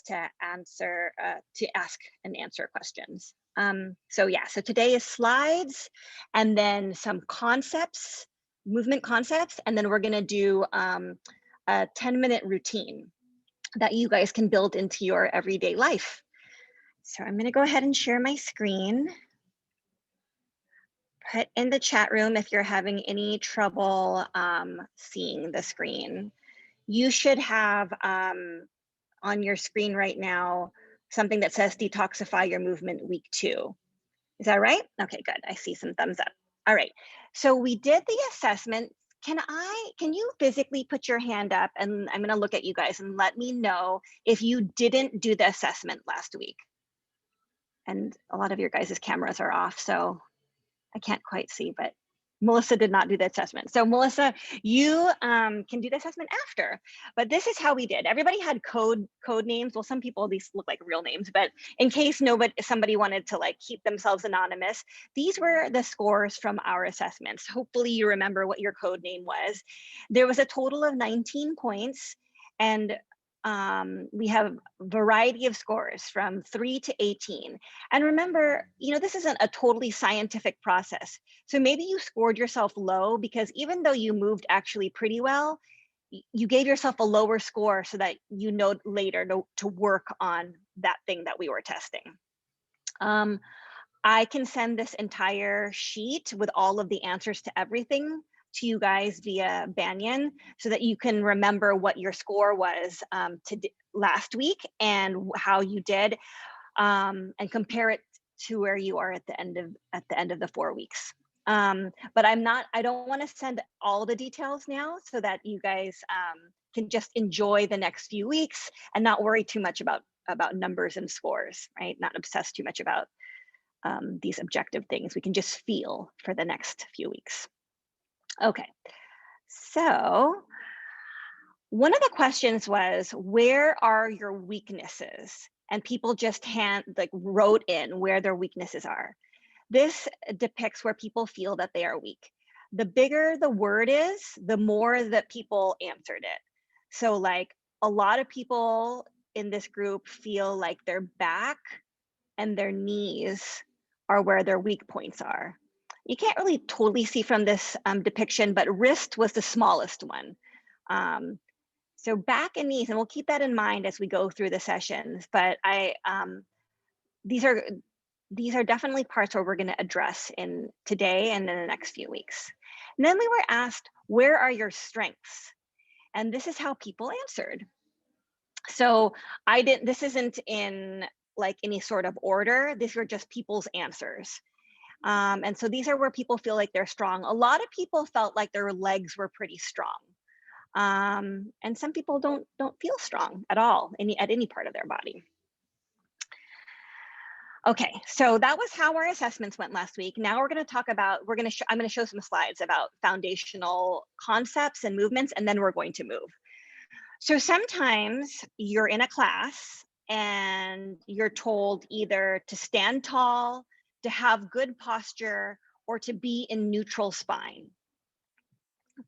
to ask and answer questions. So today is slides and then some concepts, movement concepts, and then we're gonna do a 10-minute routine that you guys can build into your everyday life. So I'm gonna go ahead and share my screen. Put in the chat room if you're having any trouble seeing the screen. You should have on your screen right now something that says Detoxify Your Movement Week 2. Is that right? Okay, good. I see some thumbs up. All right. So we did the assessment. Can you physically put your hand up, and I'm going to look at you guys and let me know if you didn't do the assessment last week. And a lot of your guys' cameras are off, so I can't quite see, but Melissa did not do the assessment. So Melissa, you can do the assessment after, but this is how we did. Everybody had code names. Well, some people, these look like real names, but in case somebody wanted to like keep themselves anonymous, these were the scores from our assessments. Hopefully you remember what your code name was. There was a total of 19 points, and we have a variety of scores from 3 to 18. And remember, this isn't a totally scientific process. So maybe you scored yourself low because even though you moved actually pretty well, you gave yourself a lower score so that you know later to work on that thing that we were testing. I can send this entire sheet with all of the answers to everything to you guys via Banyan so that you can remember what your score was last week and how you did, and compare it to where you are at the end of the 4 weeks. But I don't want to send all the details now so that you guys can just enjoy the next few weeks and not worry too much about numbers and scores, right? Not obsess too much about these objective things. We can just feel for the next few weeks. Okay, so one of the questions was, where are your weaknesses? And people just wrote in where their weaknesses are. This depicts where people feel that they are weak. The bigger the word is, the more that people answered it. So like a lot of people in this group feel like their back and their knees are where their weak points are. You can't really totally see from this depiction, but wrist was the smallest one. So back and knees, and we'll keep that in mind as we go through the sessions, but these are definitely parts where we're going to address in today and in the next few weeks. And then we were asked, where are your strengths? And this is how people answered. So this isn't in like any sort of order. These were just people's answers. And so these are where people feel like they're strong. A lot of people felt like their legs were pretty strong. And some people don't feel strong at all at any part of their body. Okay, so that was how our assessments went last week. Now we're going to talk about, I'm going to show some slides about foundational concepts and movements, and then we're going to move. So sometimes you're in a class and you're told either to stand tall, to have good posture, or to be in neutral spine.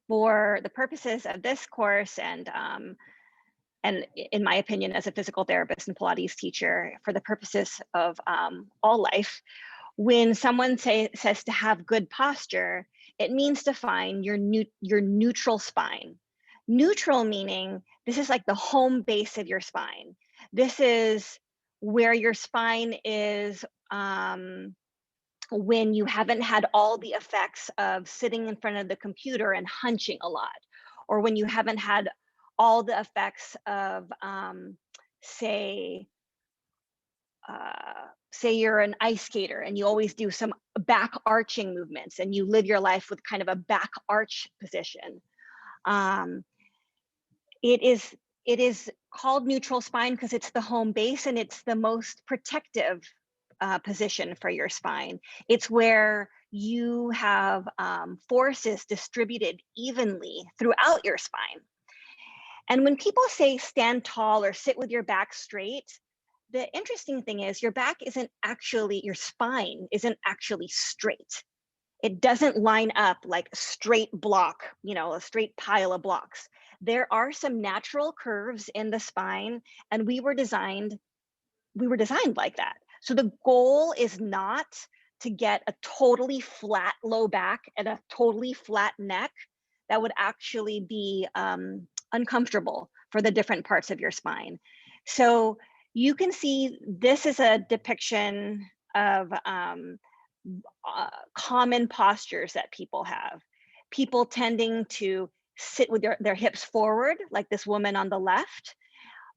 For the purposes of this course and in my opinion, as a physical therapist and Pilates teacher, for the purposes of all life, when someone says to have good posture, it means to find your neutral spine. Neutral meaning this is like the home base of your spine. This is where your spine is when you haven't had all the effects of sitting in front of the computer and hunching a lot, or when you haven't had all the effects of, say you're an ice skater and you always do some back arching movements and you live your life with kind of a back arch position. It is called neutral spine because it's the home base and it's the most protective position for your spine. It's where you have forces distributed evenly throughout your spine. And when people say stand tall or sit with your back straight, the interesting thing is your spine isn't actually straight. It doesn't line up like a straight block, a straight pile of blocks. There are some natural curves in the spine, and we were designed like that. So the goal is not to get a totally flat low back and a totally flat neck. That would actually be uncomfortable for the different parts of your spine. So you can see this is a depiction of common postures that people have. People tending to sit with their hips forward, like this woman on the left.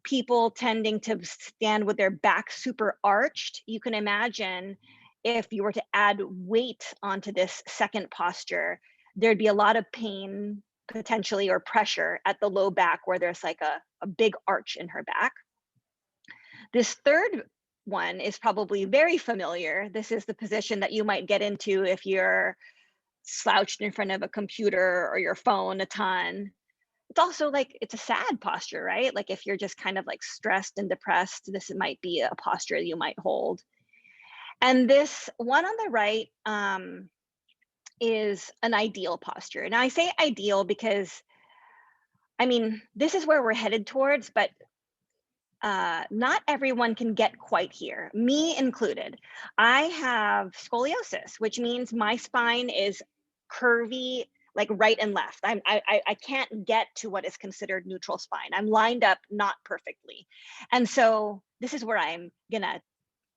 People tending to stand with their back super arched. You can imagine if you were to add weight onto this second posture, there'd be a lot of pain potentially or pressure at the low back where there's like a big arch in her back. This third one is probably very familiar. This is the position that you might get into if you're slouched in front of a computer or your phone a ton. It's also like, it's a sad posture, right? Like if you're just kind of like stressed and depressed, this might be a posture you might hold. And this one on the right is an ideal posture. Now I say ideal because, I mean, this is where we're headed towards, but not everyone can get quite here, me included. I have scoliosis, which means my spine is curvy, like right and left. I can't get to what is considered neutral spine. I'm lined up not perfectly. And so this is where I'm gonna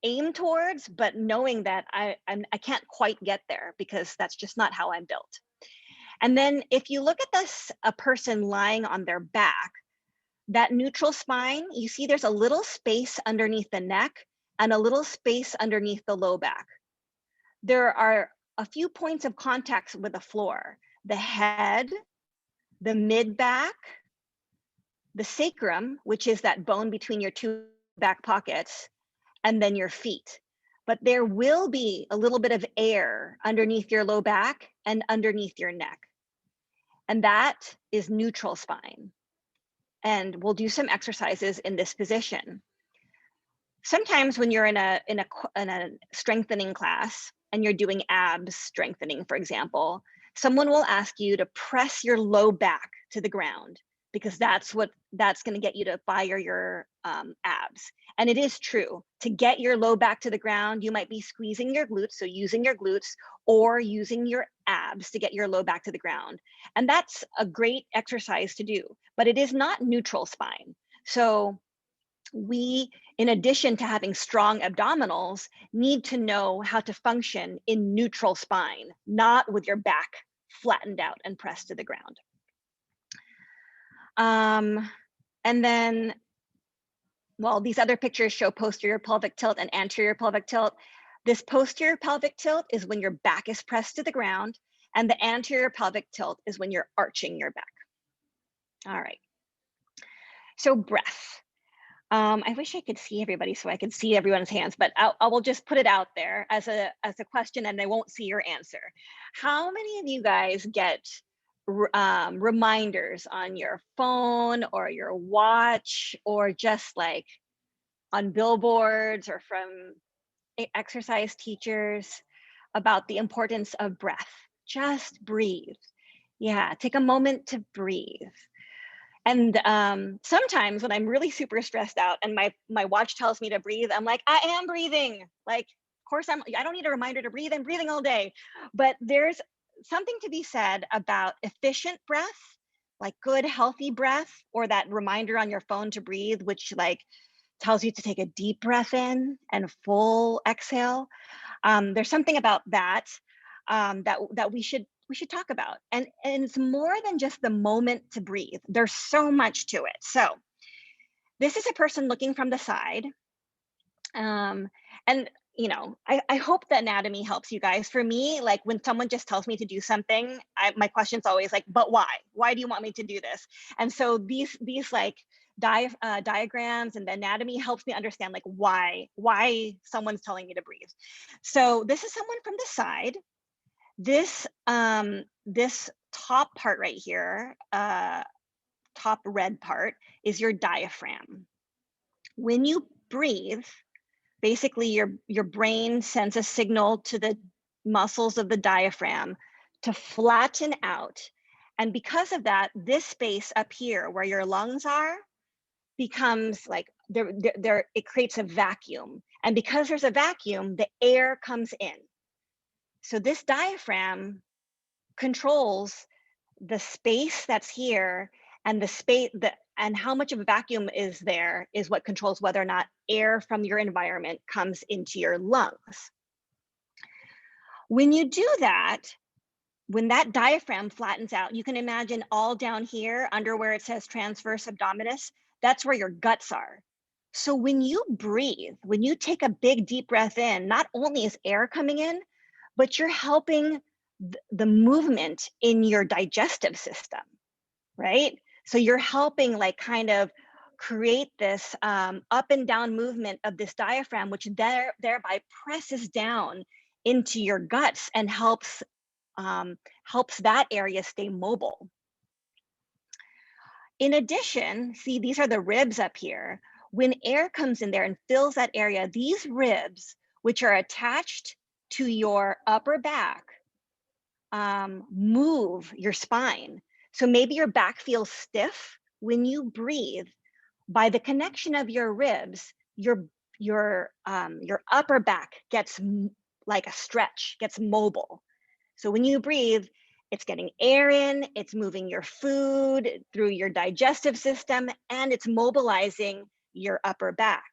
aim towards, but knowing that I can't quite get there because that's just not how I'm built. And then if you look at this, a person lying on their back, that neutral spine, you see there's a little space underneath the neck and a little space underneath the low back. There are a few points of contact with the floor: the head, the mid back, the sacrum, which is that bone between your two back pockets, and then your feet. But there will be a little bit of air underneath your low back and underneath your neck. And that is neutral spine. And we'll do some exercises in this position. Sometimes when you're in a strengthening class and you're doing abs strengthening, for example, someone will ask you to press your low back to the ground because that's going to get you to fire your abs. And it is true. To get your low back to the ground, you might be squeezing your glutes, so using your glutes, or using your abs to get your low back to the ground. And that's a great exercise to do, but it is not neutral spine. So we, in addition to having strong abdominals, need to know how to function in neutral spine, not with your back flattened out and pressed to the ground. And then, well, these other pictures show posterior pelvic tilt and anterior pelvic tilt. This posterior pelvic tilt is when your back is pressed to the ground, and the anterior pelvic tilt is when you're arching your back. All right. So breath. I wish I could see everybody so I could see everyone's hands, but I will just put it out there as a question, and I won't see your answer. How many of you guys get reminders on your phone or your watch, or just like on billboards or from exercise teachers about the importance of breath? Just breathe. Yeah, take a moment to breathe. And sometimes when I'm really super stressed out and my watch tells me to breathe, I'm like, I am breathing. Like, of course, I don't need a reminder to breathe. I'm breathing all day. But there's something to be said about efficient breath, like good, healthy breath, or that reminder on your phone to breathe, which like tells you to take a deep breath in and full exhale. There's something about that that we should talk about. And it's more than just the moment to breathe. There's so much to it. So this is a person looking from the side. And you know, I hope the anatomy helps you guys. For me, like when someone just tells me to do something, my question's always like, but why? Why do you want me to do this? And so these like diagrams and the anatomy helps me understand like why someone's telling me to breathe. So this is someone from the side. This this top part right here, top red part, is your diaphragm. When you breathe, basically your brain sends a signal to the muscles of the diaphragm to flatten out And because of that, this space up here where your lungs are becomes like, it creates a vacuum. And because there's a vacuum, the air comes in. So this diaphragm controls the space that's here, and the space and how much of a vacuum is there is what controls whether or not air from your environment comes into your lungs. When you do that, when that diaphragm flattens out, you can imagine all down here under where it says transverse abdominis, that's where your guts are. So when you breathe, when you take a big deep breath in, not only is air coming in, but you're helping the movement in your digestive system, right? So you're helping like kind of create this up and down movement of this diaphragm, which thereby presses down into your guts and helps that area stay mobile. In addition, see, these are the ribs up here. When air comes in there and fills that area, these ribs, which are attached to your upper back, move your spine. So maybe your back feels stiff when you breathe. By the connection of your ribs, your upper back gets like a stretch, gets mobile. So when you breathe, it's getting air in, it's moving your food through your digestive system, and it's mobilizing your upper back.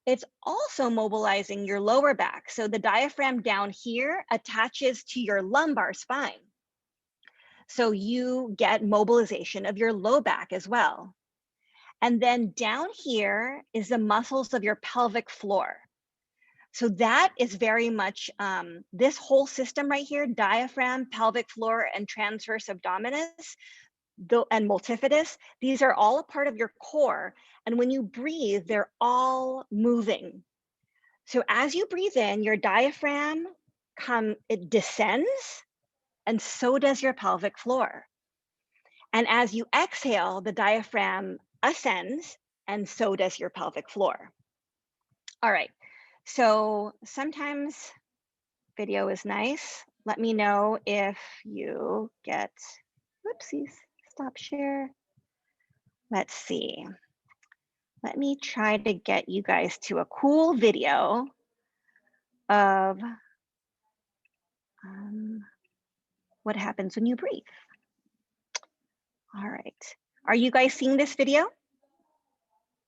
It's also mobilizing your lower back. So the diaphragm down here attaches to your lumbar spine. So you get mobilization of your low back as well. And then down here is the muscles of your pelvic floor. So that is very much this whole system right here, diaphragm, pelvic floor, and transverse abdominis, and multifidus. These are all a part of your core. And when you breathe, they're all moving. So as you breathe in, your diaphragm it descends, and so does your pelvic floor. And as you exhale, the diaphragm ascends, and so does your pelvic floor. All right, so sometimes video is nice. Let me know if you get, whoopsies, stop share. Let's see. Let me try to get you guys to a cool video of what happens when you breathe. All right. Are you guys seeing this video?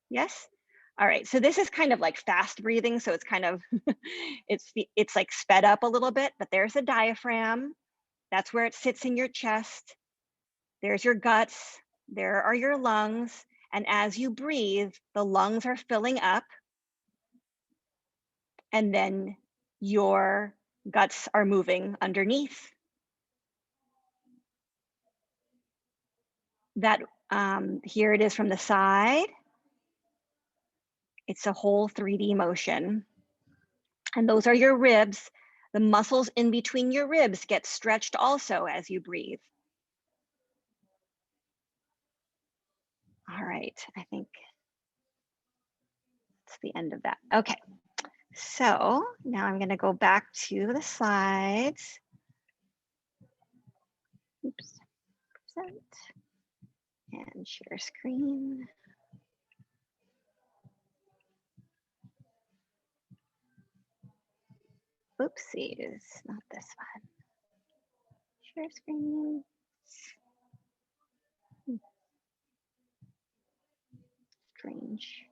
Yes? All right. So this is kind of like fast breathing. So it's kind of, it's like sped up a little bit, but there's a diaphragm. That's where it sits in your chest. There's your guts. There are your lungs. And as you breathe, the lungs are filling up. And then your guts are moving underneath. That here it is from the side. It's a whole 3D motion. And those are your ribs. The muscles in between your ribs get stretched also as you breathe. All right, I think that's the end of that. Okay, so now I'm gonna go back to the slides. Oops, present and share screen. Oopsies, not this one. Share screen. Strange.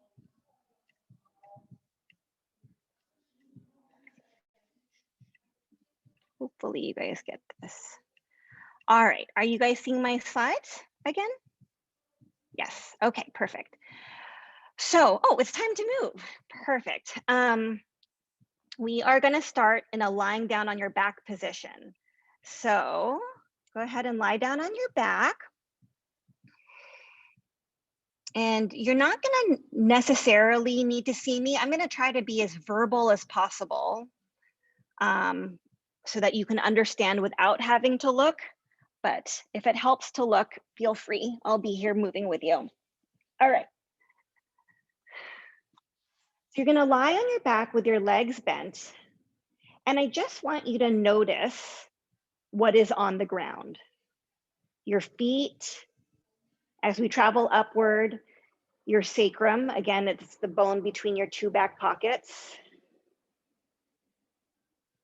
Hopefully you guys get this. All right, are you guys seeing my slides again? Yes, okay, perfect. So, oh, it's time to move. Perfect. We are gonna start in a lying down on your back position. So go ahead and lie down on your back. And you're not gonna necessarily need to see me. I'm gonna try to be as verbal as possible so that you can understand without having to look. But if it helps to look, feel free. I'll be here moving with you. All right. So you're gonna lie on your back with your legs bent. And I just want you to notice what is on the ground. your feet. As we travel upward, your sacrum, again, it's the bone between your two back pockets.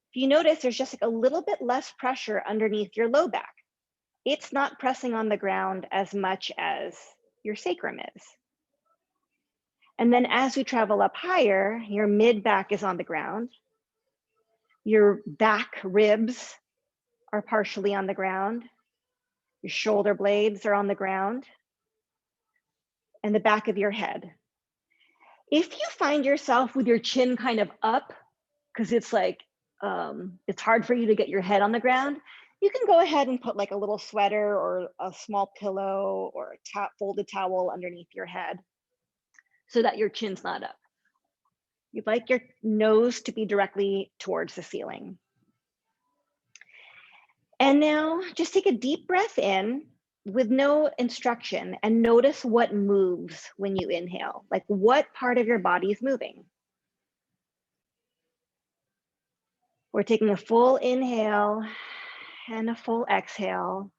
If you notice, there's just like a little bit less pressure underneath your low back. It's not pressing on the ground as much as your sacrum is. And then as we travel up higher, your mid back is on the ground. Your back ribs are partially on the ground. Your shoulder blades are on the ground. And the back of your head. If you find yourself with your chin kind of up, because it's like, it's hard for you to get your head on the ground, you can go ahead and put like a little sweater or a small pillow or a folded towel underneath your head so that your chin's not up. You'd like your nose to be directly towards the ceiling. And now just take a deep breath in with no instruction and notice what moves when you inhale, like what part of your body is moving. We're taking a full inhale and a full exhale.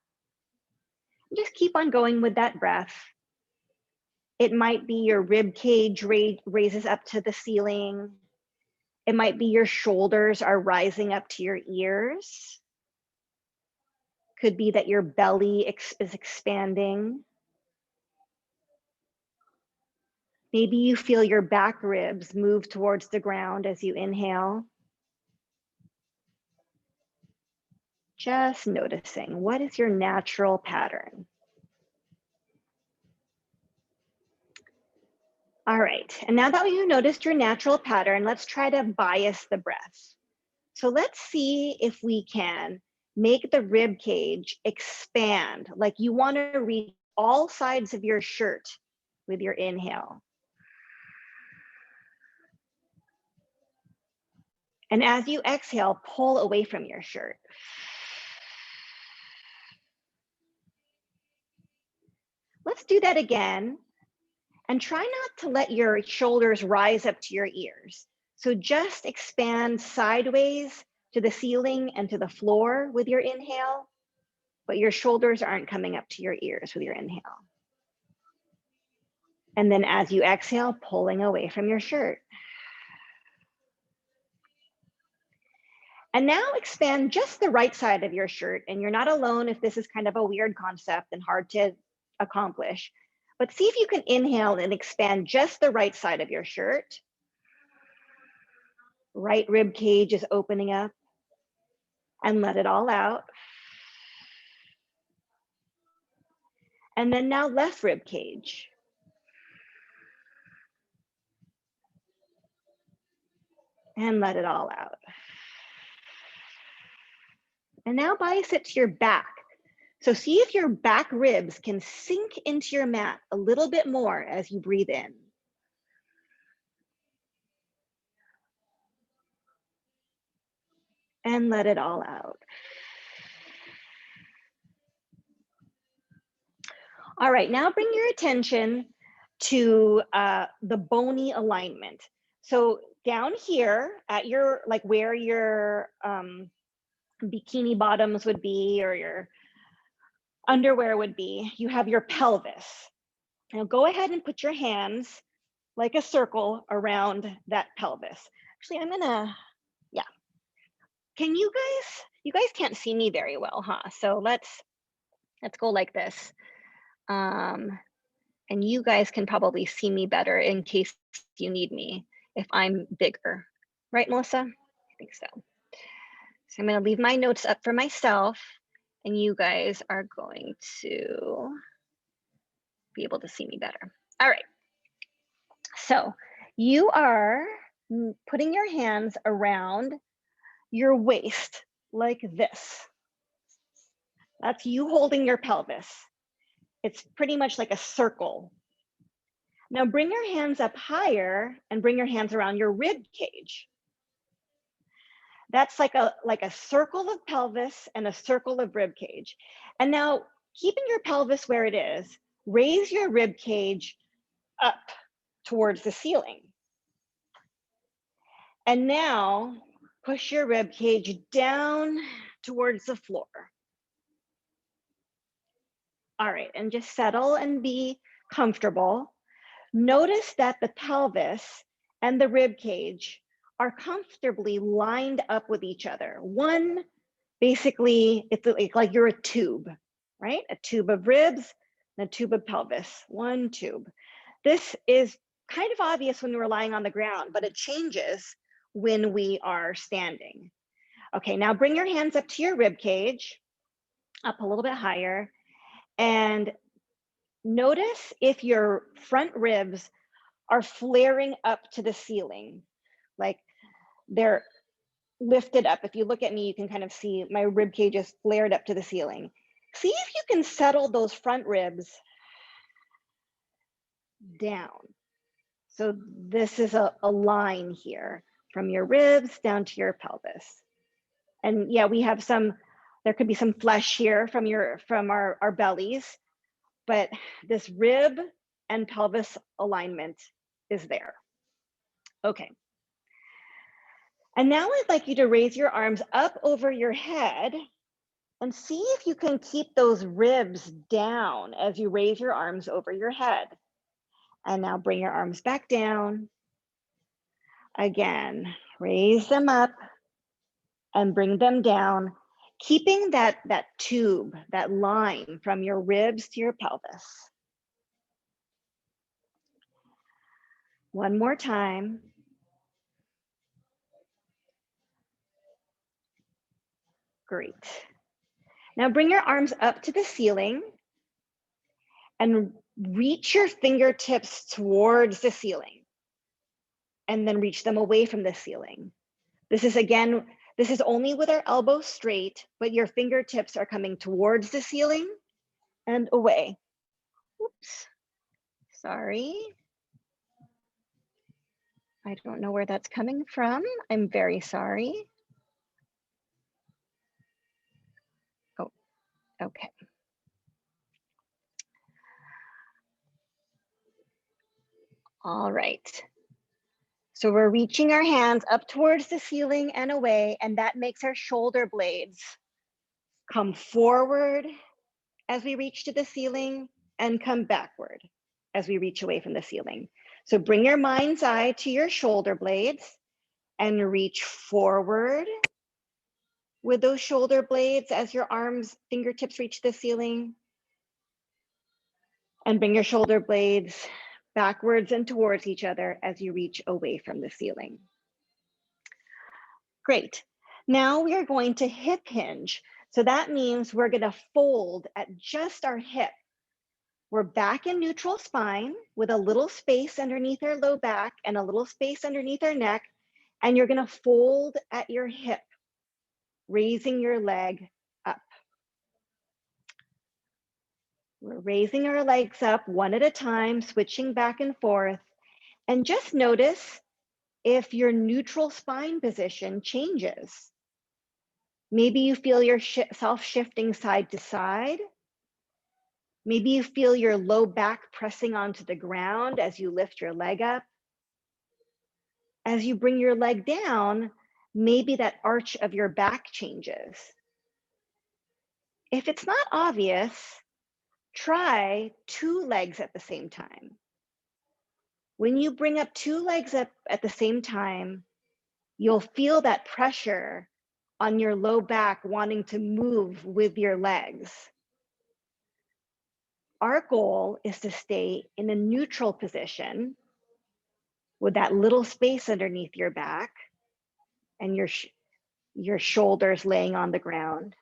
Just keep on going with that breath. It might be your rib cage raises up to the ceiling. It might be your shoulders are rising up to your ears. Could be that your belly is expanding. Maybe you feel your back ribs move towards the ground as you inhale. Just noticing, what is your natural pattern? All right, and now that you've noticed your natural pattern, let's try to bias the breath. So let's see if we can make the rib cage expand, like you want to reach all sides of your shirt with your inhale. And as you exhale, pull away from your shirt. Let's do that again. And try not to let your shoulders rise up to your ears. So just expand sideways to the ceiling and to the floor with your inhale, but your shoulders aren't coming up to your ears with your inhale. And then as you exhale, pulling away from your shirt. And now expand just the right side of your shirt. And you're not alone if this is kind of a weird concept and hard to accomplish. But see if you can inhale and expand just the right side of your shirt. Right rib cage is opening up. And let it all out. And then now left rib cage. And let it all out. And now bias it to your back. So see if your back ribs can sink into your mat a little bit more as you breathe in. And let it all out. All right, now bring your attention to the bony alignment. So down here at your, like where your bikini bottoms would be or your underwear would be, you have your pelvis. Now go ahead and put your hands like a circle around that pelvis. Actually, I'm gonna, yeah. Can you guys can't see me very well, huh? So let's go like this. And you guys can probably see me better in case you need me if I'm bigger. Right, Melissa? I think so. So I'm gonna leave my notes up for myself and you guys are going to be able to see me better. All right. So you are putting your hands around your waist like this. That's you holding your pelvis. It's pretty much like a circle. Now bring your hands up higher and bring your hands around your rib cage. That's like a circle of pelvis and a circle of rib cage. And now keeping your pelvis where it is, raise your rib cage up towards the ceiling. And now push your rib cage down towards the floor. All right, and just settle and be comfortable. Notice that the pelvis and the rib cage are comfortably lined up with each other. One, basically, it's like you're a tube, right? A tube of ribs and a tube of pelvis, one tube. This is kind of obvious when we're lying on the ground, but it changes when we are standing. Okay, now bring your hands up to your rib cage, up a little bit higher, and notice if your front ribs are flaring up to the ceiling, like they're lifted up. If you look at me, you can kind of see my rib cage is flared up to the ceiling. See if you can settle those front ribs down. So this is a line here from your ribs down to your pelvis. And yeah, we have there could be some flesh here from our bellies, but this rib and pelvis alignment is there. Okay. And now I'd like you to raise your arms up over your head and see if you can keep those ribs down as you raise your arms over your head. And now bring your arms back down. Again, raise them up and bring them down, keeping that tube, that line from your ribs to your pelvis. One more time. Great. Now bring your arms up to the ceiling and reach your fingertips towards the ceiling and then reach them away from the ceiling. This is only with our elbows straight, but your fingertips are coming towards the ceiling and away. Oops, sorry. I don't know where that's coming from. I'm very sorry. Oh, okay. All right. So we're reaching our hands up towards the ceiling and away, and that makes our shoulder blades come forward as we reach to the ceiling and come backward as we reach away from the ceiling. So bring your mind's eye to your shoulder blades and reach forward with those shoulder blades as your arms, fingertips reach the ceiling. And bring your shoulder blades backwards and towards each other as you reach away from the ceiling. Great. Now we are going to hip hinge. So that means we're going to fold at just our hip. We're back in neutral spine with a little space underneath our low back and a little space underneath our neck. And you're going to fold at your hip, raising your leg up. We're raising our legs up one at a time, switching back and forth. And just notice if your neutral spine position changes. Maybe you feel yourself shifting side to side. Maybe you feel your low back pressing onto the ground as you lift your leg up. As you bring your leg down, maybe that arch of your back changes. If it's not obvious, try 2 legs at the same time. When you bring up 2 legs up at the same time, you'll feel that pressure on your low back wanting to move with your legs. Our goal is to stay in a neutral position with that little space underneath your back and your shoulders laying on the ground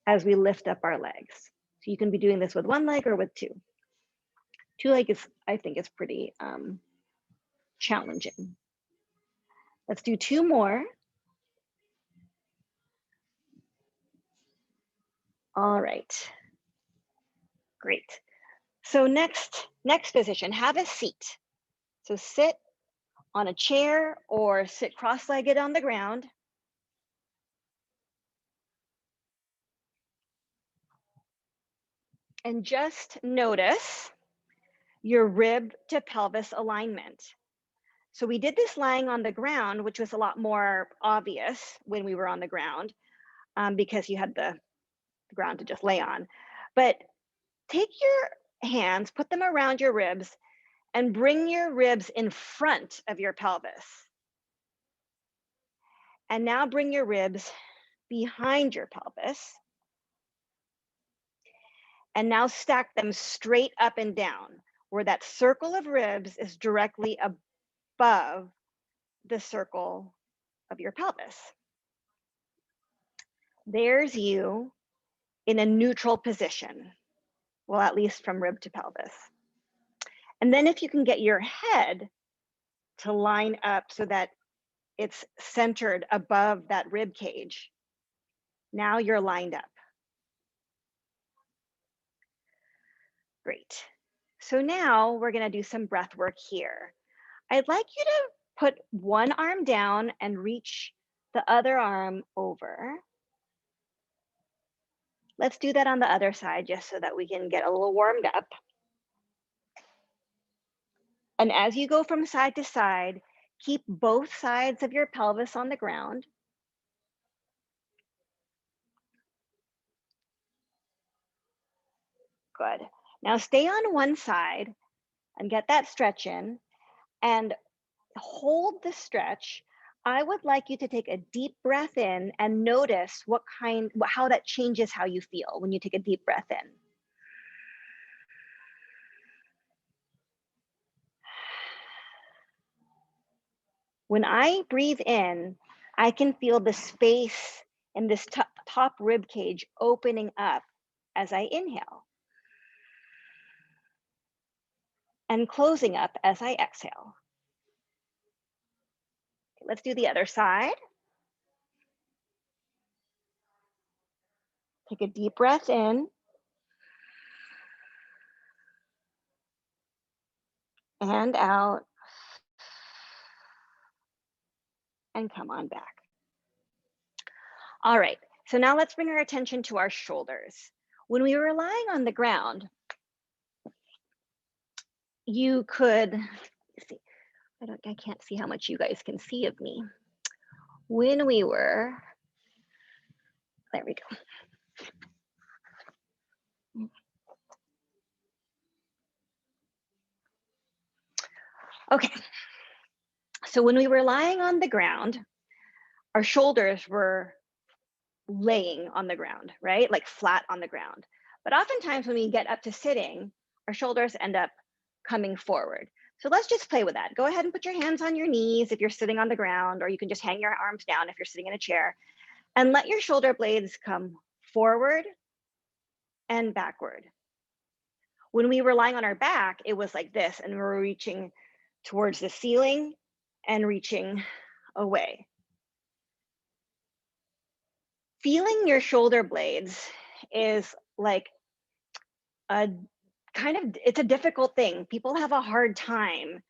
as we lift up our legs. So you can be doing this with 1 leg or with 2. 2 leg is, I think, is pretty challenging. Let's do 2 more. All right, great. So next position, have a seat. So sit on a chair or sit cross-legged on the ground. And just notice your rib to pelvis alignment. So we did this lying on the ground, which was a lot more obvious when we were on the ground because you had the ground to just lay on. But take your hands, put them around your ribs, and bring your ribs in front of your pelvis. And now bring your ribs behind your pelvis. And now stack them straight up and down, where that circle of ribs is directly above the circle of your pelvis. There's you in a neutral position. Well, at least from rib to pelvis. And then if you can get your head to line up so that it's centered above that rib cage, now you're lined up. Great. So now we're going to do some breath work here. I'd like you to put one arm down and reach the other arm over. Let's do that on the other side just so that we can get a little warmed up. And as you go from side to side, keep both sides of your pelvis on the ground. Good. Now stay on one side and get that stretch in and hold the stretch. I would like you to take a deep breath in and notice how that changes how you feel when you take a deep breath in. When I breathe in, I can feel the space in this top rib cage opening up as I inhale and closing up as I exhale. Let's do the other side. Take a deep breath in and out and come on back. All right, so now let's bring our attention to our shoulders. When we were lying on the ground, you could, see, I can't see how much you guys can see of me. When we were, there we go. Okay, so when we were lying on the ground, our shoulders were laying on the ground, right? Like flat on the ground. But oftentimes when we get up to sitting, our shoulders end up coming forward. So let's just play with that. Go ahead and put your hands on your knees if you're sitting on the ground, or you can just hang your arms down if you're sitting in a chair, and let your shoulder blades come forward and backward. When we were lying on our back, it was like this, and we were reaching towards the ceiling and reaching away. Feeling your shoulder blades is like it's a difficult thing. People have a hard time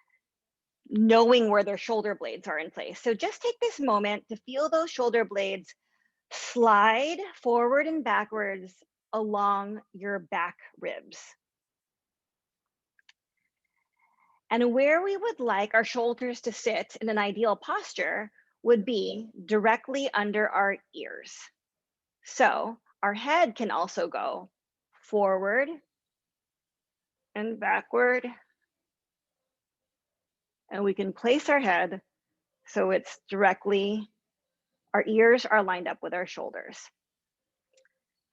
knowing where their shoulder blades are in place. So just take this moment to feel those shoulder blades slide forward and backwards along your back ribs. And where we would like our shoulders to sit in an ideal posture would be directly under our ears. So our head can also go forward and backward. And we can place our head so it's directly, our ears are lined up with our shoulders.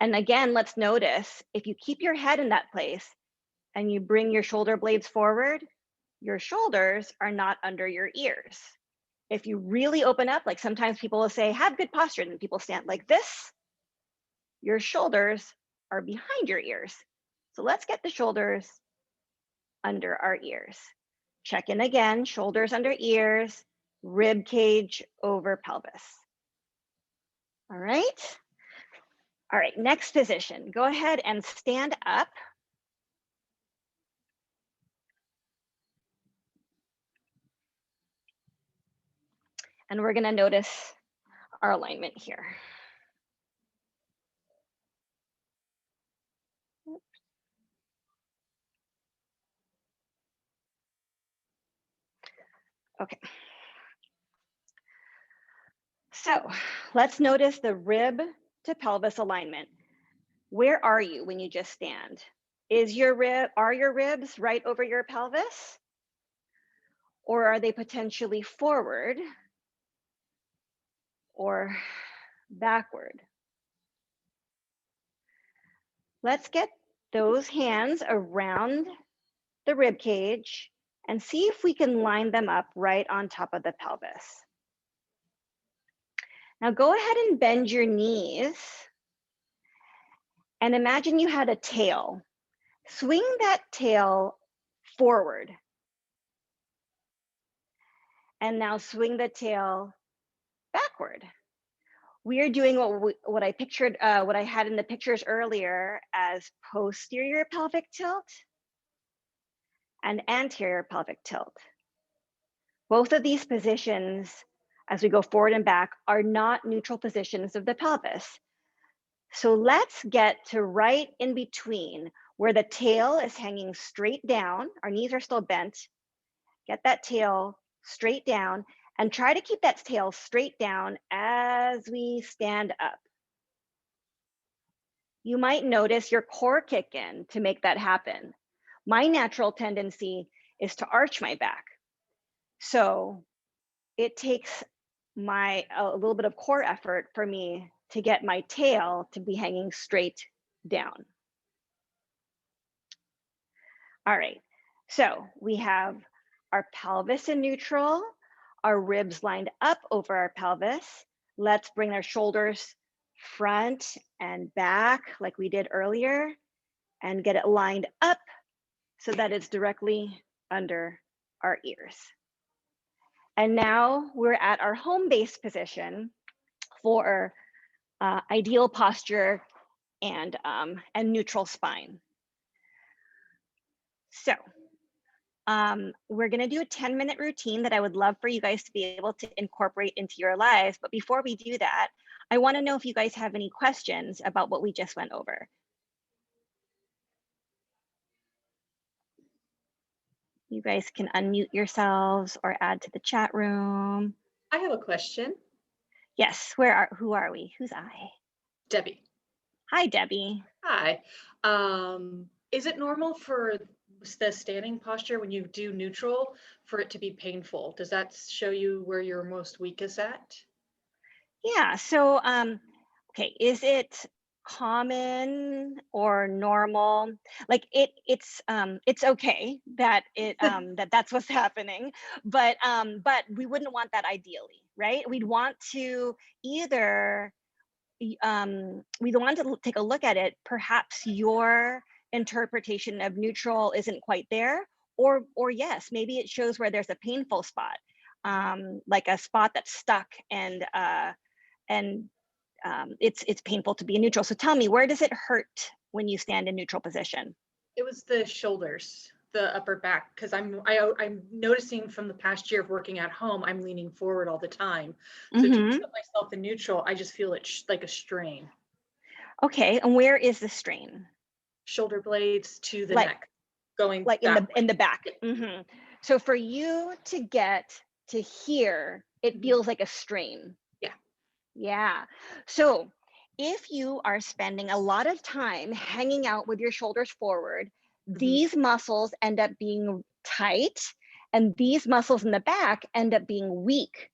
And again, let's notice if you keep your head in that place and you bring your shoulder blades forward, your shoulders are not under your ears. If you really open up, like sometimes people will say, have good posture, and people stand like this, your shoulders are behind your ears. So let's get the shoulders under our ears. Check in again, shoulders under ears, rib cage over pelvis. All right. All right, next position. Go ahead and stand up. And we're gonna notice our alignment here. Okay. So let's notice the rib to pelvis alignment. Where are you when you just stand? Are your ribs right over your pelvis? Or are they potentially forward or backward? Let's get those hands around the rib cage and see if we can line them up right on top of the pelvis. Now go ahead and bend your knees and imagine you had a tail. Swing that tail forward. And now swing the tail backward. We are doing what I pictured, what I had in the pictures earlier as posterior pelvic tilt and anterior pelvic tilt. Both of these positions, as we go forward and back, are not neutral positions of the pelvis. So let's get to right in between where the tail is hanging straight down. Our knees are still bent. Get that tail straight down and try to keep that tail straight down as we stand up. You might notice your core kick in to make that happen. My natural tendency is to arch my back. So it takes a little bit of core effort for me to get my tail to be hanging straight down. All right, so we have our pelvis in neutral, our ribs lined up over our pelvis. Let's bring our shoulders front and back like we did earlier and get it lined up so that it's directly under our ears. And now we're at our home base position for ideal posture and neutral spine. So we're gonna do a 10-minute routine that I would love for you guys to be able to incorporate into your lives. But before we do that, I wanna know if you guys have any questions about what we just went over. You guys can unmute yourselves or add to the chat room. I have a question. Yes, who are we? Who's I? Debbie. Hi, Debbie. Hi. Is it normal for the standing posture when you do neutral for it to be painful? Does that show you where your most weakest at? Yeah, so okay, is it common or normal? Like it's okay that that's what's happening, but we wouldn't want that ideally, right? We'd want to either we'd want to take a look at it. Perhaps your interpretation of neutral isn't quite there, or yes, maybe it shows where there's a painful spot, like a spot that's stuck and it's painful to be in neutral. So tell me, where does it hurt when you stand in neutral position? It was the shoulders, the upper back, because I'm noticing from the past year of working at home, I'm leaning forward all the time. So to put myself in neutral, I just feel it like a strain. Okay, and where is the strain? Shoulder blades to the neck, going like in the back. So for you to get to here, it feels like a strain. Yeah. So if you are spending a lot of time hanging out with your shoulders forward, these muscles end up being tight, and these muscles in the back end up being weak.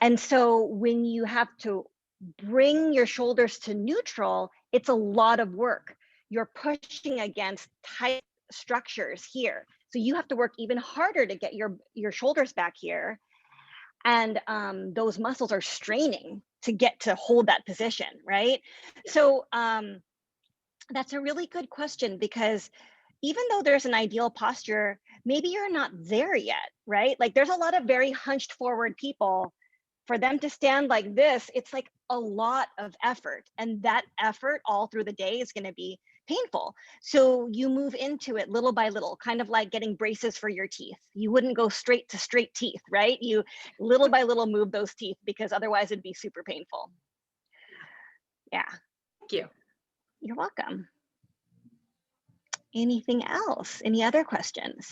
And so when you have to bring your shoulders to neutral, it's a lot of work. You're pushing against tight structures here. So you have to work even harder to get your shoulders back here. And those muscles are straining to get to hold that position, right? So that's a really good question, because even though there's an ideal posture, maybe you're not there yet, right? Like there's a lot of very hunched forward people. For them to stand like this, it's like a lot of effort. And that effort all through the day is going to be painful. So you move into it little by little, kind of like getting braces for your teeth. You wouldn't go straight to straight teeth, right? You little by little move those teeth, because otherwise it'd be super painful. Yeah. Thank you. You're welcome. Anything else? Any other questions?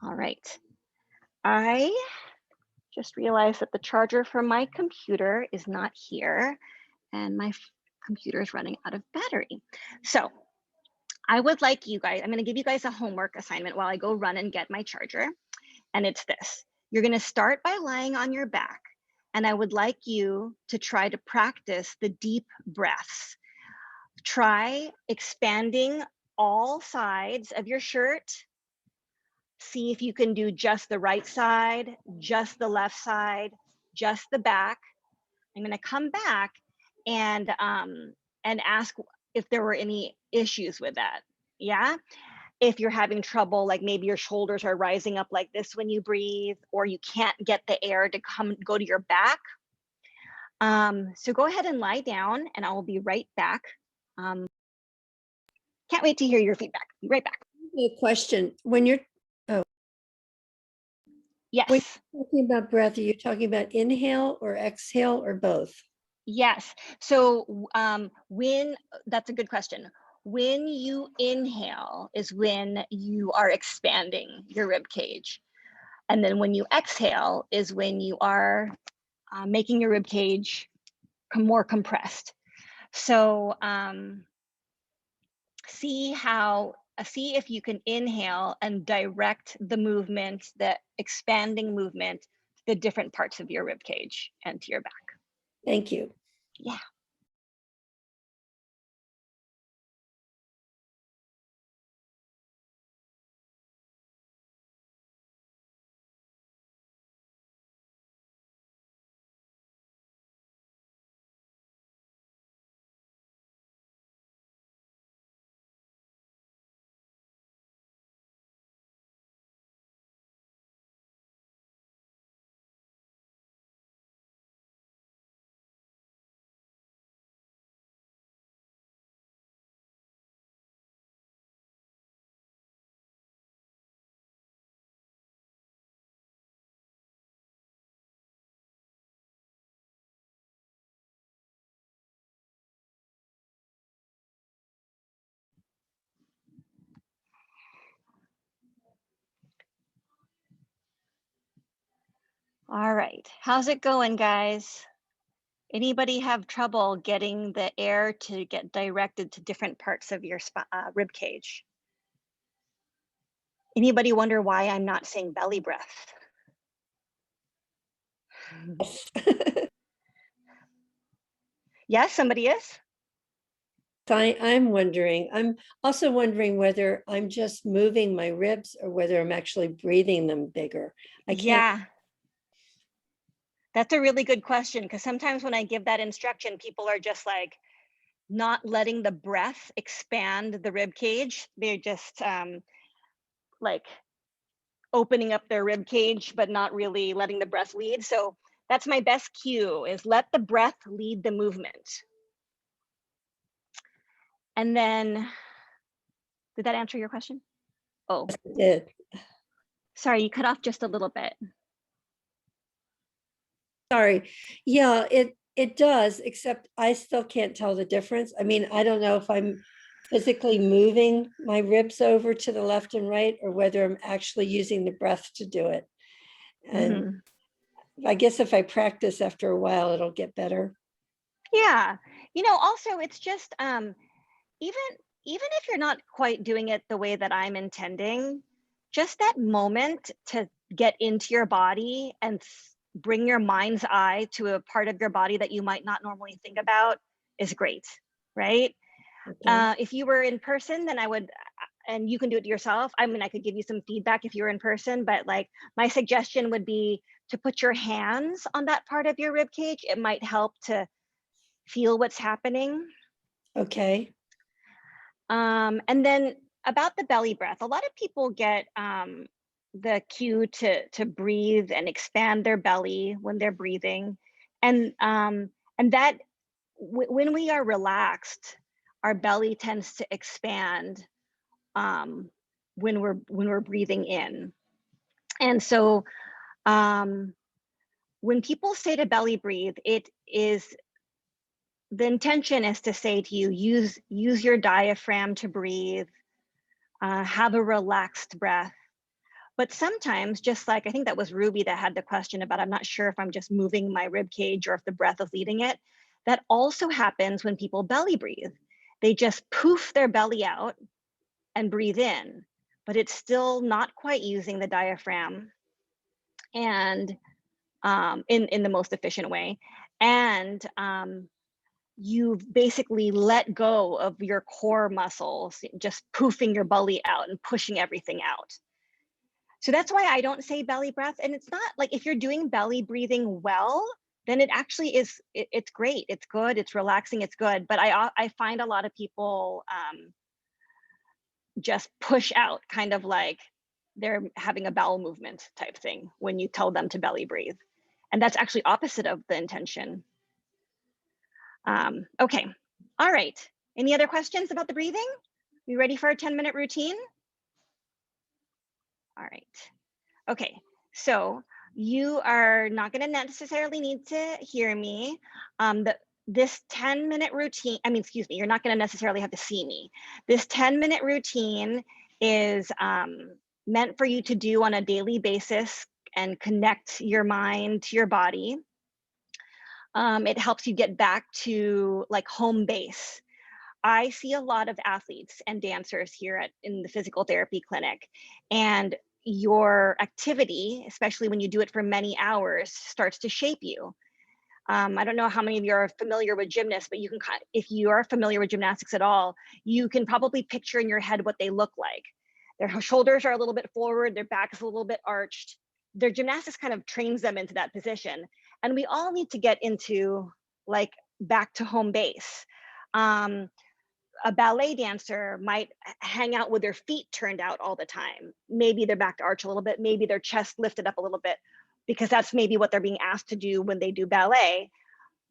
All right. I just realized that the charger for my computer is not here, and my computer's running out of battery. So I would like you guys, I'm going to give you guys a homework assignment while I go run and get my charger. And it's this. You're going to start by lying on your back. And I would like you to try to practice the deep breaths. Try expanding all sides of your shirt. See if you can do just the right side, just the left side, just the back. I'm going to come back and ask if there were any issues with that. Yeah. If you're having trouble, like maybe your shoulders are rising up like this when you breathe, or you can't get the air to go to your back. So go ahead and lie down and I will be right back. Can't wait to hear your feedback. Be right back. A question. When you're Yes. when you're talking about breath, are you talking about inhale or exhale or both? Yes. So that's a good question. When you inhale is when you are expanding your rib cage. And then when you exhale is when you are making your rib cage more compressed. So see if you can inhale and direct the movement, the expanding movement, to the different parts of your rib cage and to your back. Thank you. Yeah. All right, how's it going, guys? Anybody have trouble getting the air to get directed to different parts of your rib cage? Anybody wonder why I'm not saying belly breath? Yes, somebody is? I'm wondering. I'm also wondering whether I'm just moving my ribs or whether I'm actually breathing them bigger. I can't. Yeah. That's a really good question, because sometimes when I give that instruction, people are just like not letting the breath expand the rib cage. They're just like opening up their rib cage, but not really letting the breath lead. So that's my best cue, is let the breath lead the movement. And then, did that answer your question? Oh, It did. Sorry, you cut off just a little bit. Sorry. Yeah, it does, except I still can't tell the difference. I mean, I don't know if I'm physically moving my ribs over to the left and right or whether I'm actually using the breath to do it. And I guess if I practice after a while, it'll get better. Yeah. Also it's just even if you're not quite doing it the way that I'm intending, just that moment to get into your body and bring your mind's eye to a part of your body that you might not normally think about is great, right? Okay. If you were in person, then I would, and you can do it yourself. I mean, I could give you some feedback if you were in person, but like my suggestion would be to put your hands on that part of your rib cage. It might help to feel what's happening. Okay. And then about the belly breath, a lot of people get the cue to breathe and expand their belly when they're breathing, and that when we are relaxed, our belly tends to expand when we're breathing in. And so when people say to belly breathe, the intention is to say to you, use your diaphragm to breathe, have a relaxed breath. But sometimes, just like I think that was Ruby that had the question about, I'm not sure if I'm just moving my rib cage or if the breath is leading it. That also happens when people belly breathe. They just poof their belly out and breathe in, but it's still not quite using the diaphragm and in the most efficient way. And you've basically let go of your core muscles, just poofing your belly out and pushing everything out. So that's why I don't say belly breath. And it's not like, if you're doing belly breathing well, then it actually is, it's great, it's good, it's relaxing, it's good. But I find a lot of people just push out, kind of like they're having a bowel movement type thing when you tell them to belly breathe. And that's actually opposite of the intention. Okay, all right. Any other questions about the breathing? You ready for a 10-minute routine? All right. Okay, so you are not going to necessarily need to hear me. This 10-minute routine, excuse me, you're not going to necessarily have to see me. This 10-minute routine is meant for you to do on a daily basis and connect your mind to your body. It helps you get back to like home base. I see a lot of athletes and dancers here in the physical therapy clinic, and your activity, especially when you do it for many hours, starts to shape you. I don't know how many of you are familiar with gymnasts, but you can, if you are familiar with gymnastics at all, you can probably picture in your head what they look like. Their shoulders are a little bit forward, their back is a little bit arched. Their gymnastics kind of trains them into that position. And we all need to get into like back to home base. A ballet dancer might hang out with their feet turned out all the time. Maybe their back to arch a little bit, maybe their chest lifted up a little bit, because that's maybe what they're being asked to do when they do ballet.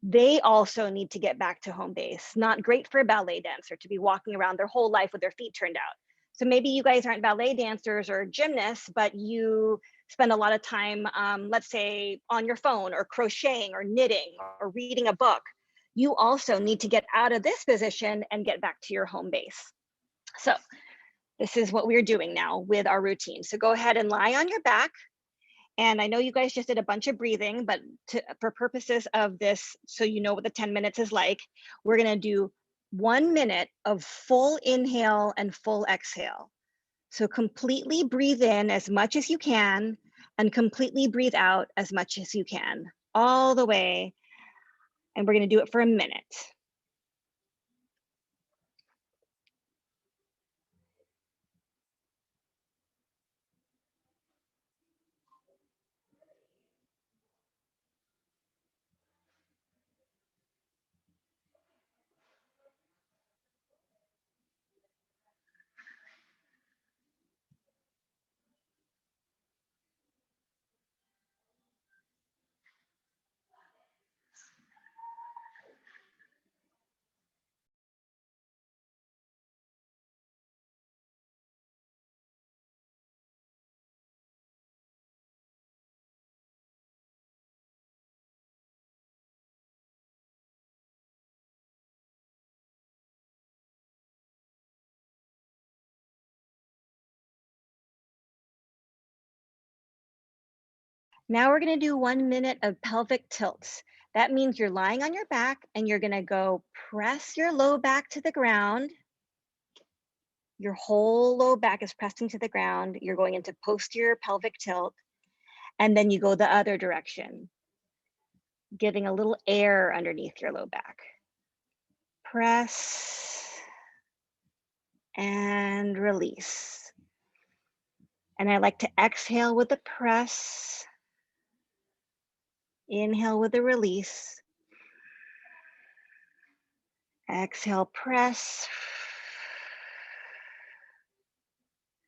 They also need to get back to home base. Not great for a ballet dancer to be walking around their whole life with their feet turned out. So maybe you guys aren't ballet dancers or gymnasts, but you spend a lot of time, let's say, on your phone or crocheting or knitting or reading a book. You also need to get out of this position and get back to your home base. So this is what we're doing now with our routine. So go ahead and lie on your back. And I know you guys just did a bunch of breathing, but for purposes of this, so you know what the 10 minutes is like, we're gonna do 1 minute of full inhale and full exhale. So completely breathe in as much as you can and completely breathe out as much as you can, all the way. And we're gonna do it for a minute. Now we're gonna do 1 minute of pelvic tilts. That means you're lying on your back and you're gonna go press your low back to the ground. Your whole low back is pressing to the ground. You're going into posterior pelvic tilt. And then you go the other direction, giving a little air underneath your low back. Press and release. And I like to exhale with the press, inhale with the release. Exhale, press.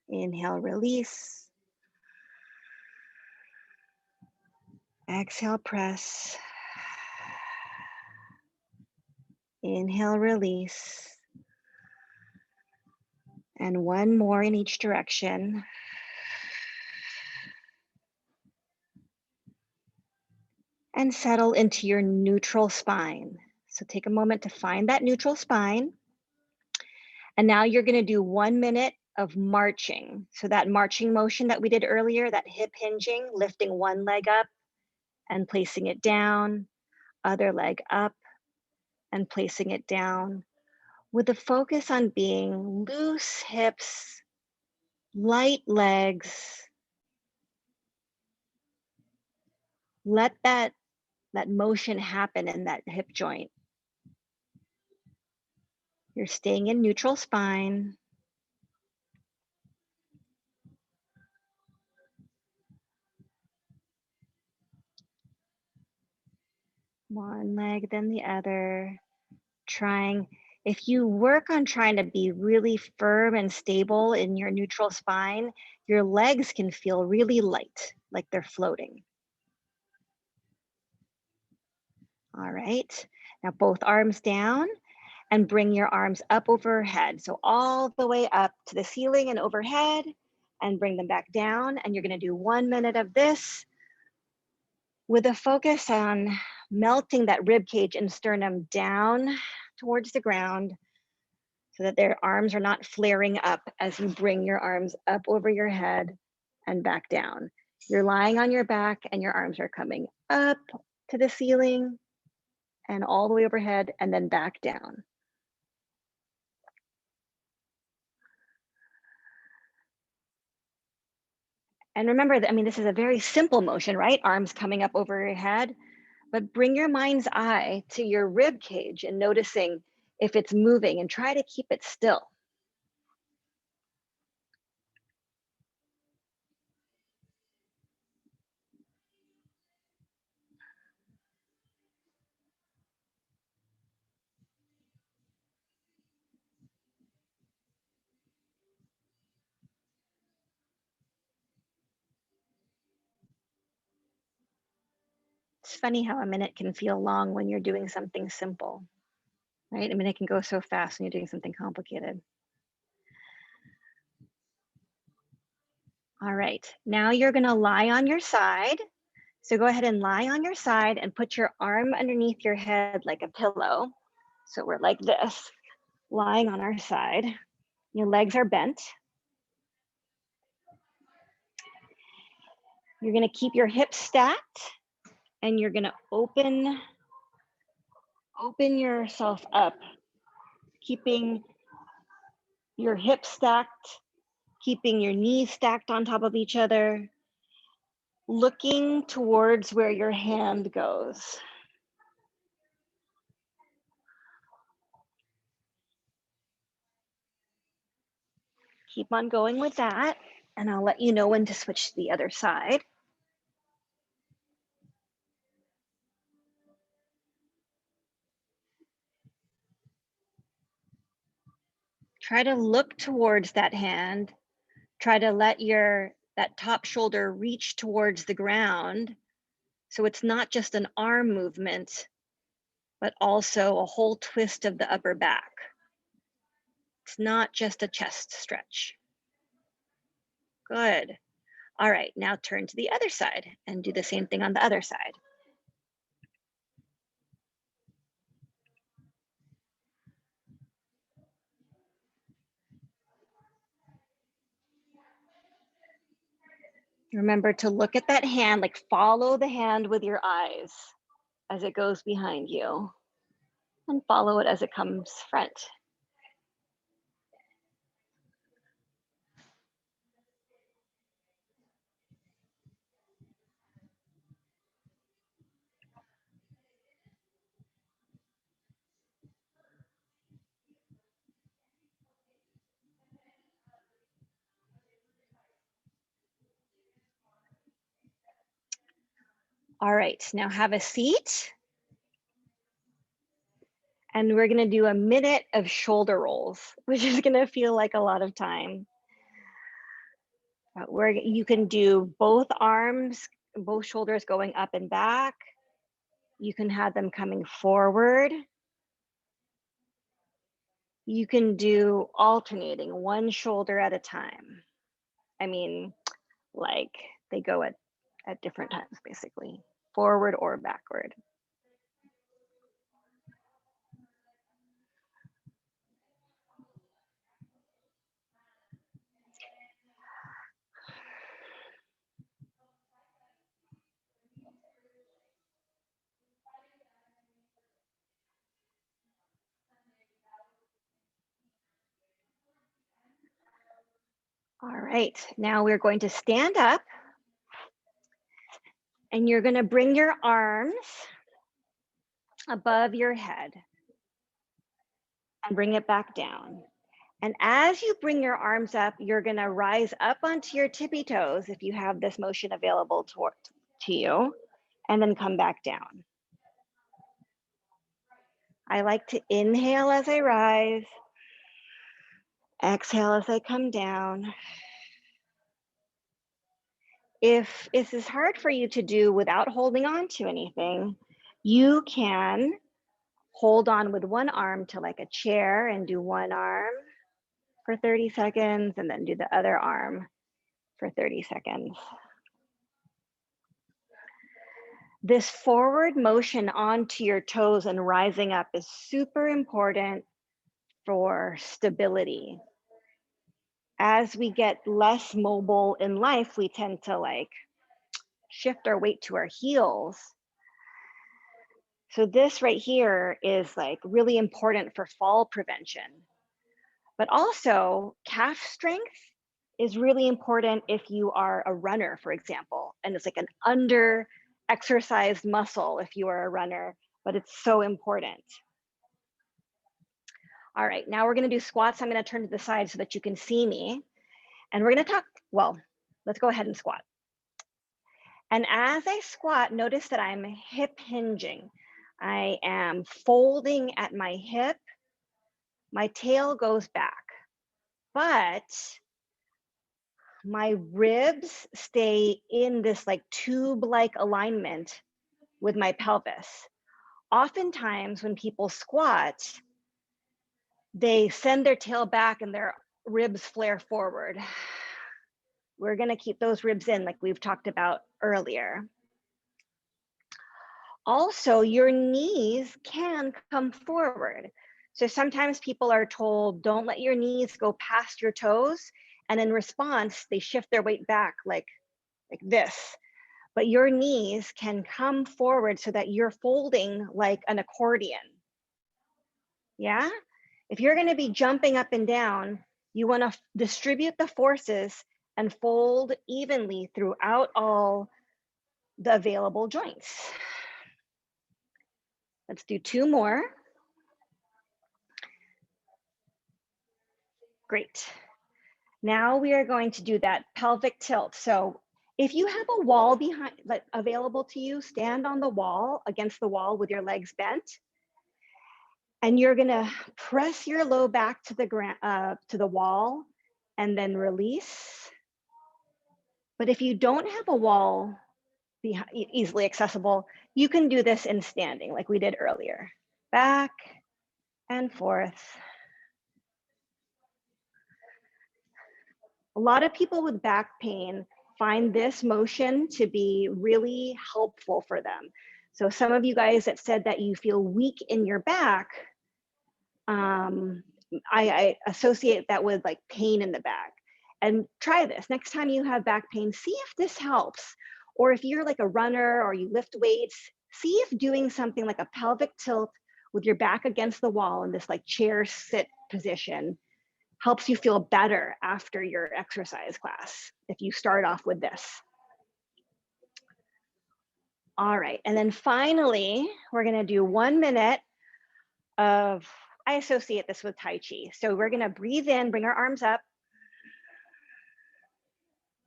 Inhale, release. Exhale, press. Inhale, release. And one more in each direction. And settle into your neutral spine. So take a moment to find that neutral spine. And now you're going to do 1 minute of marching. So that marching motion that we did earlier, that hip hinging, lifting one leg up and placing it down, other leg up and placing it down with a focus on being loose hips, light legs. Let that motion happen in that hip joint. You're staying in neutral spine. One leg, then the other. If you work on trying to be really firm and stable in your neutral spine, your legs can feel really light, like they're floating. All right, now both arms down and bring your arms up overhead. So all the way up to the ceiling and overhead, and bring them back down. And you're gonna do 1 minute of this with a focus on melting that rib cage and sternum down towards the ground so that their arms are not flaring up as you bring your arms up over your head and back down. You're lying on your back and your arms are coming up to the ceiling and all the way overhead and then back down. And remember that, this is a very simple motion, right? Arms coming up over your head, but bring your mind's eye to your rib cage and noticing if it's moving and try to keep it still. It's funny how a minute can feel long when you're doing something simple, right? It can go so fast when you're doing something complicated. All right, now you're gonna lie on your side. So go ahead and lie on your side and put your arm underneath your head like a pillow. So we're like this, lying on our side. Your legs are bent. You're gonna keep your hips stacked and you're gonna open yourself up, keeping your hips stacked, keeping your knees stacked on top of each other, looking towards where your hand goes. Keep on going with that, and I'll let you know when to switch to the other side. Try to look towards that hand. Try to let that top shoulder reach towards the ground. So it's not just an arm movement, but also a whole twist of the upper back. It's not just a chest stretch. Good. All right, now turn to the other side and do the same thing on the other side. Remember to look at that hand, like follow the hand with your eyes as it goes behind you and follow it as it comes front. All right, now have a seat. And we're gonna do a minute of shoulder rolls, which is gonna feel like a lot of time. Where you can do both arms, both shoulders going up and back. You can have them coming forward. You can do alternating one shoulder at a time. Like they go at different times, basically, forward or backward. All right, now we're going to stand up and you're going to bring your arms above your head and bring it back down. And as you bring your arms up, you're going to rise up onto your tippy toes if you have this motion available to you, and then come back down. I like to inhale as I rise, exhale as I come down. If this is hard for you to do without holding on to anything, you can hold on with one arm to like a chair and do one arm for 30 seconds and then do the other arm for 30 seconds. This forward motion onto your toes and rising up is super important for stability. As we get less mobile in life, we tend to like shift our weight to our heels. So this right here is like really important for fall prevention. But also calf strength is really important if you are a runner, for example, and it's like an under exercised muscle if you are a runner, but it's so important. All right, now we're gonna do squats. I'm gonna turn to the side so that you can see me. And we're gonna talk, well, let's go ahead and squat. And as I squat, notice that I'm hip hinging. I am folding at my hip. My tail goes back, but my ribs stay in this like tube-like alignment with my pelvis. Oftentimes when people squat, they send their tail back and their ribs flare forward. We're gonna keep those ribs in like we've talked about earlier. Also, your knees can come forward. So sometimes people are told, don't let your knees go past your toes. And in response, they shift their weight back like this. But your knees can come forward so that you're folding like an accordion. Yeah? If you're gonna be jumping up and down, you wanna distribute the forces and fold evenly throughout all the available joints. Let's do 2 more. Great. Now we are going to do that pelvic tilt. So if you have a wall behind, like, available to you, stand on the wall, against the wall with your legs bent. And you're gonna press your low back to the wall and then release. But if you don't have a wall easily accessible, you can do this in standing like we did earlier. Back and forth. A lot of people with back pain find this motion to be really helpful for them. So some of you guys that said that you feel weak in your back, I associate that with like pain in the back. And try this. Next time you have back pain, see if this helps. Or if you're like a runner or you lift weights, see if doing something like a pelvic tilt with your back against the wall in this like chair sit position helps you feel better after your exercise class if you start off with this. All right, and then finally, we're gonna do 1 minute of, I associate this with Tai Chi. So we're gonna breathe in, bring our arms up,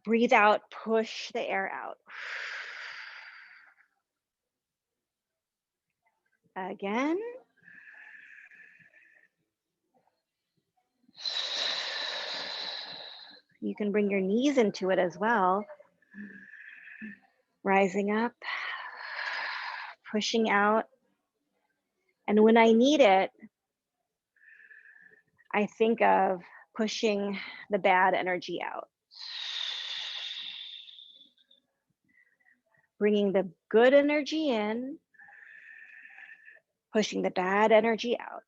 breathe out, push the air out. Again. You can bring your knees into it as well. Rising up, pushing out. And when I need it, I think of pushing the bad energy out. Bringing the good energy in, pushing the bad energy out.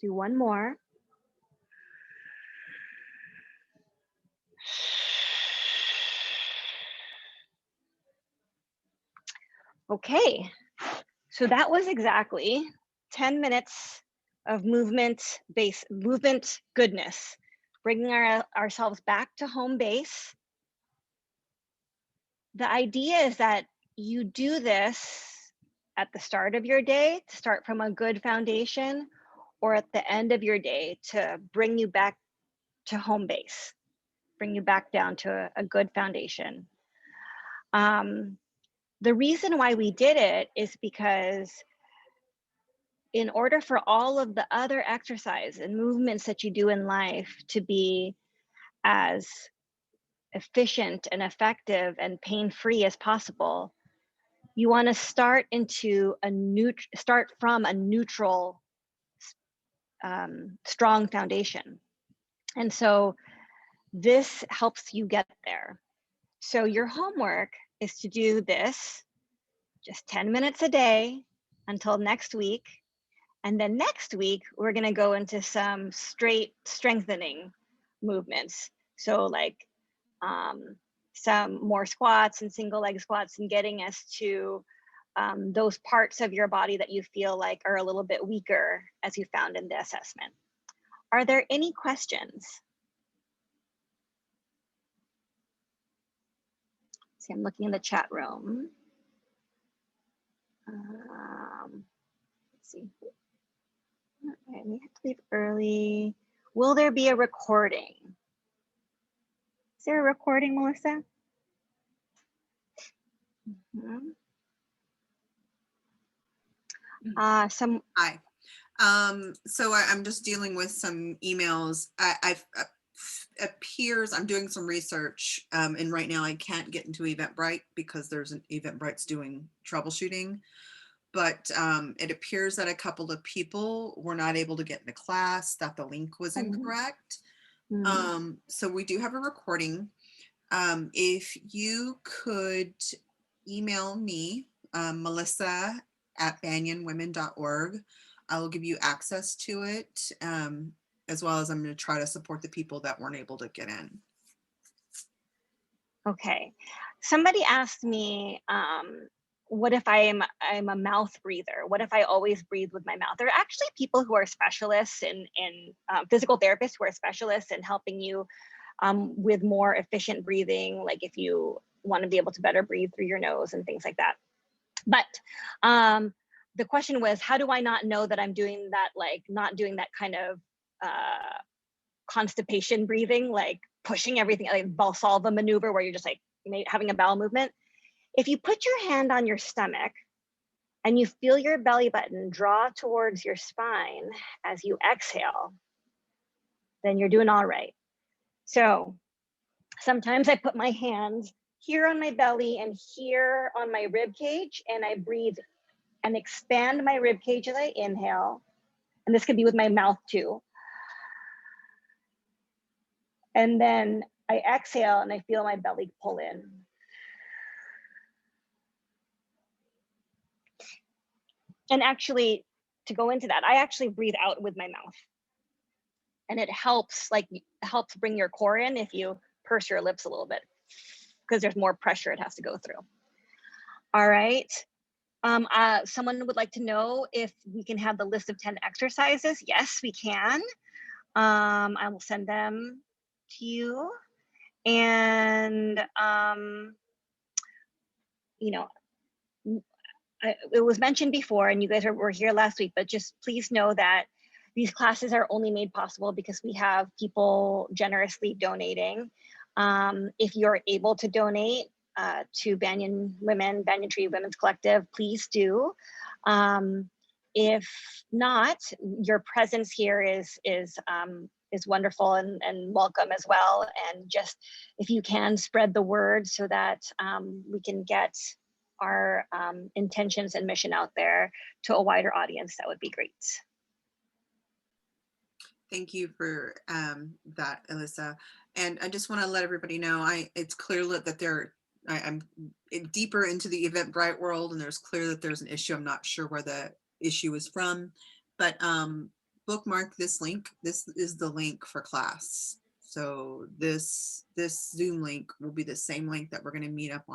do one more. Okay, so that was exactly 10 minutes of movement goodness, bringing ourselves back to home base. The idea is that you do this at the start of your day to start from a good foundation, or at the end of your day to bring you back to home base, bring you back down to a good foundation. The reason why we did it is because in order for all of the other exercise and movements that you do in life to be as efficient and effective and pain-free as possible, you want to start from a neutral, strong foundation. And so this helps you get there. So your homework is to do this just 10 minutes a day until next week. And then next week, we're going to go into some straight strengthening movements. So like some more squats and single leg squats, and getting us to those parts of your body that you feel like are a little bit weaker, as you found in the assessment. Are there any questions? See, I'm looking in the chat room. Let's see. I may have to leave early. Will there be a recording? Is there a recording, Melissa? Mm-hmm. Hi. So I'm just dealing with some emails. Appears I'm doing some research, and right now I can't get into Eventbrite because there's an Eventbrite's doing troubleshooting. But it appears that a couple of people were not able to get into class, that the link was incorrect. So we do have a recording. If you could email me, melissa@banyanwomen.org, I will give you access to it, as well as I'm going to try to support the people that weren't able to get in. Okay. Somebody asked me, what if I'm a mouth breather? What if I always breathe with my mouth? There are actually people who are specialists in physical therapists who are specialists in helping you with more efficient breathing, like if you want to be able to better breathe through your nose and things like that. But the question was, how do I not know that I'm doing that, like not doing that kind of constipation breathing, like pushing everything, like Valsalva maneuver where you're just like having a bowel movement? If you put your hand on your stomach and you feel your belly button draw towards your spine as you exhale, then you're doing all right. So sometimes I put my hands here on my belly and here on my rib cage, and I breathe and expand my rib cage as I inhale. And this could be with my mouth too. And then I exhale and I feel my belly pull in. And actually, to go into that, I actually breathe out with my mouth. And it helps bring your core in if you purse your lips a little bit, because there's more pressure it has to go through. All right. Someone would like to know if we can have the list of 10 exercises. Yes, we can. I will send them to you. And, you know, it was mentioned before, and you guys were here last week, but just please know that these classes are only made possible because we have people generously donating. If you're able to donate to Banyan Tree Women's Collective, please do. If not, your presence here is wonderful and welcome as well. And just if you can spread the word so that we can get our intentions and mission out there to a wider audience, that would be great. Thank you for that, Alyssa. And I just want to let everybody know, it's clear that I'm deeper into the Eventbrite world, and there's clear that there's an issue. I'm not sure where the issue is from, but bookmark this link. This is the link for class. So this Zoom link will be the same link that we're going to meet up on.